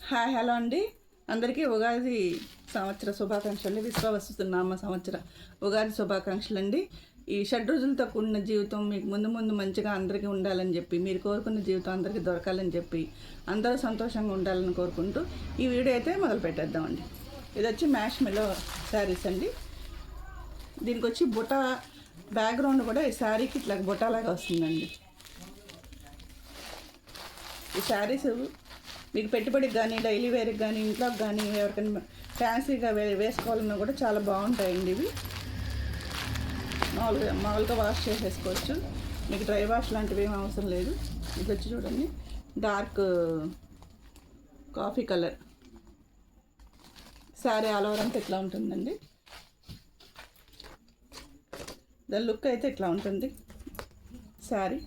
Hi hello అండి. అందరికీ ఉగాది సంవత్సర శుభాకాంక్షలు. విశ్వవస్తునామ సంవత్సర ఉగాది శుభాకాంక్షలు అండి. ఈ షడ్రుజులతో కూడిన జీవితం మీకు ముందు ముందు మంచిగా అందరికీ ఉండాలని చెప్పి, మీరు కోరుకున్న జీవితం అందరికీ దొరకాలని చెప్పి, అందరూ సంతోషంగా ఉండాలని కోరుకుంటూ ఈ వీడియో అయితే మొదలు పెట్టేద్దామండి. ఇది వచ్చి మ్యాష్ మెలో శారీస్ అండి. దీనికి వచ్చి బుట్ట బ్యాక్గ్రౌండ్ కూడా ఈ శారీకి ఇట్లా బుట్టలాగా వస్తుందండి. ఈ శారీస్ మీకు పెట్టుబడికి కానీ, డైలీ వేర్కి కానీ, ఇంట్లోకి కానీ, ఎవరికైనా ఫ్యాన్సీగా వేసుకోవాలన్నా కూడా చాలా బాగుంటాయండి. ఇవి మామూలుగా వాష్ చేసేసుకోవచ్చు. మీకు డ్రై వాష్ లాంటివి ఏం అవసరం లేదు. ఇది వచ్చి చూడండి, dark coffee colour sari all over అంతా ఇట్లా ఉంటుందండి. దాని లుక్ అయితే ఇట్లా ఉంటుంది శారీ.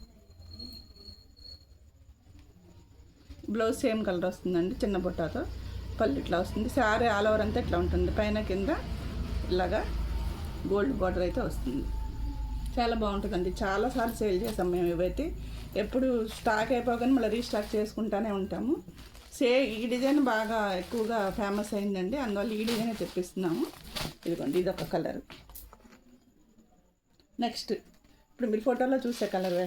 బ్లౌజ్ సేమ్ కలర్ వస్తుందండి, చిన్న బుట్టాతో. పళ్ళు ఇట్లా వస్తుంది. శారీ ఆల్ ఓవర్ అంతా ఇట్లా ఉంటుంది. పైన కింద ఇలాగా గోల్డ్ బార్డర్ అయితే వస్తుంది. చాలా బాగుంటుందండి. చాలాసార్లు సేల్ చేసాం మేము. ఇవైతే ఎప్పుడు స్టాక్ అయిపోగానే మళ్ళీ రీస్టాక్ చేసుకుంటూనే ఉంటాము. ఈ డిజైన్ బాగా ఎక్కువగా ఫేమస్ అయిందండి, అందువల్ల ఈ డిజైనే తెప్పిస్తున్నాము. ఇదిగోండి, ఇదొక కలర్. నెక్స్ట్ ఇప్పుడు మీరు ఫోటోలో చూసే కలర్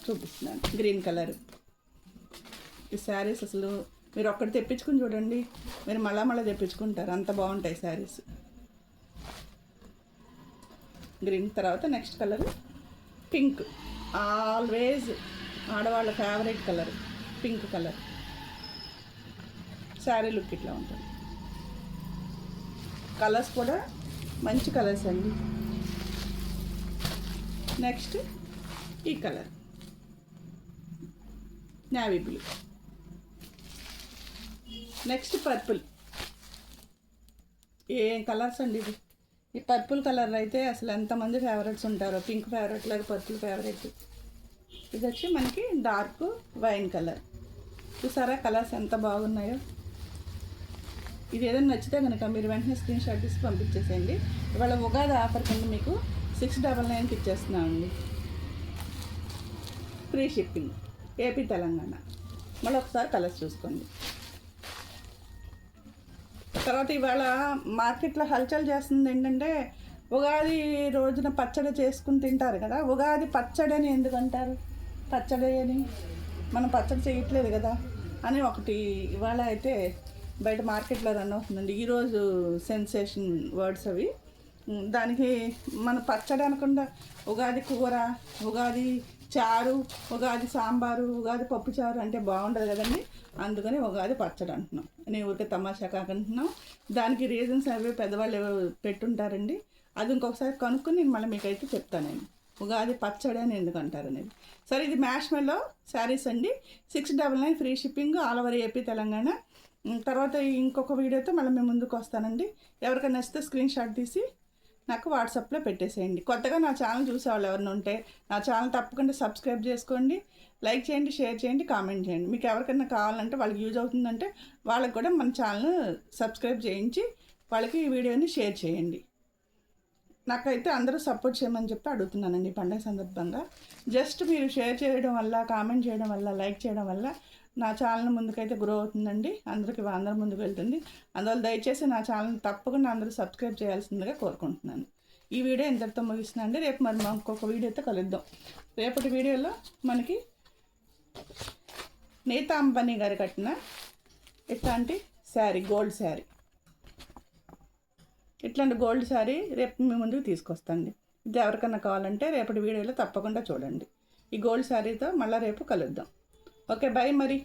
చూపిస్తున్నాను, గ్రీన్ కలర్. ఈ శారీస్ అసలు మీరు ఒక్కటి తెప్పించుకుని చూడండి, మీరు మళ్ళా తెప్పించుకుంటారు, అంత బాగుంటాయి శారీస్. గ్రీన్ తర్వాత నెక్స్ట్ కలర్ పింక్. ఆల్వేజ్ ఆడవాళ్ళ favourite colour pink colour. Sari look ఇట్లా ఉంటుంది. కలర్స్ కూడా మంచి కలర్స్ అండి. నెక్స్ట్ ఈ colour navy blue. Next purple. ఏం కలర్స్ అండి ఇది. ఈ పర్పుల్ కలర్ అయితే అసలు ఎంతమంది ఫేవరెట్స్ ఉంటారో. పింక్ ఫేవరెట్ లేదు, పర్పుల్ ఫేవరెట్. ఇది వచ్చి మనకి డార్క్ వైన్ కలర్. చూసారా కలర్స్ ఎంత బాగున్నాయో. ఇది ఏదైనా నచ్చితే కనుక మీరు వెంటనే స్క్రీన్ షాట్ తీసి పంపించేసేయండి. ఇవాళ ఉగాది ఆఫర్ కింద మీకు 699కి ఇచ్చేస్తున్నామండి. Free shipping, AP Telangana. మళ్ళీ ఒకసారి కలర్స్ చూసుకోండి. తర్వాత ఇవాళ మార్కెట్లో హల్చల్ చేస్తుంది ఏంటంటే, ఉగాది రోజున పచ్చడి చేసుకుని తింటారు కదా. ఉగాది పచ్చడి అని ఎందుకంటారు? పచ్చడి అని మనం పచ్చడి చేయట్లేదు కదా అని ఒకటి ఇవాళ అయితే బయట మార్కెట్లో రన్ అవుతుందండి. ఈరోజు సెన్సేషన్ వర్డ్స్ అవి. దానికి మన పచ్చడి అనకుండా ఉగాది కూర, ఉగాది చారు, ఉగాది సాంబారు, ఉగాది పప్పు చారు అంటే బాగుండదు కదండి. అందుకని ఉగాది పచ్చడి అంటున్నాం. నేను ఊరికే తమాషా కాకుంటున్నాం. దానికి రీజన్స్ అవి పెద్దవాళ్ళు పెట్టుంటారండి. అది ఇంకొకసారి కనుక్కొని నేను మళ్ళీ మీకైతే చెప్తాను. నేను ఉగాది పచ్చడి అని ఎందుకు అంటారు అనేది. సరే, ఇది మ్యాష్ మెలో శారీస్ అండి. 699 free shipping, all over AP Telangana. తర్వాత ఇంకొక వీడియోతో మళ్ళీ మేము ముందుకు వస్తానండి. ఎవరికైనా నచ్చితే స్క్రీన్ షాట్ తీసి నాకు వాట్సాప్లో పెట్టేసేయండి. కొత్తగా నా ఛానల్ చూసేవాళ్ళు ఎవరైనా ఉంటే నా ఛానల్ తప్పకుండా సబ్స్క్రైబ్ చేసుకోండి, లైక్ చేయండి, షేర్ చేయండి, కామెంట్ చేయండి. మీకు ఎవరికైనా కావాలంటే, వాళ్ళకి యూజ్ అవుతుందంటే వాళ్ళకి కూడా మన ఛానల్ సబ్స్క్రైబ్ చేయించి వాళ్ళకి ఈ వీడియోని షేర్ చేయండి. నాకైతే అందరూ సపోర్ట్ చేయమని చెప్పి అడుగుతున్నానండి పండుగ సందర్భంగా. జస్ట్ మీరు షేర్ చేయడం వల్ల, కామెంట్ చేయడం వల్ల, లైక్ చేయడం వల్ల నా ఛానల్ ముందుకైతే గ్రో అవుతుందండి. అందరికి ముందుకు వెళ్తుంది. అందువల్ల దయచేసి నా ఛానల్ తప్పకుండా అందరూ సబ్స్క్రైబ్ చేయాల్సిందిగా కోరుకుంటున్నాను. ఈ వీడియో ఇంతటితో ముగిస్తుందండి. రేపు మరి మనం ఇంకొక వీడియోతో కలుద్దాం. రేపటి వీడియోలో మనకి నీతా అంబానీ గారు కట్టిన ఇట్లాంటి శారీ, గోల్డ్ శారీ, ఇట్లాంటి గోల్డ్ శారీ రేపు మీ ముందుకు తీసుకొస్తాండి. ఇది ఎవరికన్నా కావాలంటే రేపటి వీడియోలో తప్పకుండా చూడండి. ఈ గోల్డ్ శారీతో మళ్ళీ రేపు కలుద్దాం. ఓకే, బాయ్ మరి.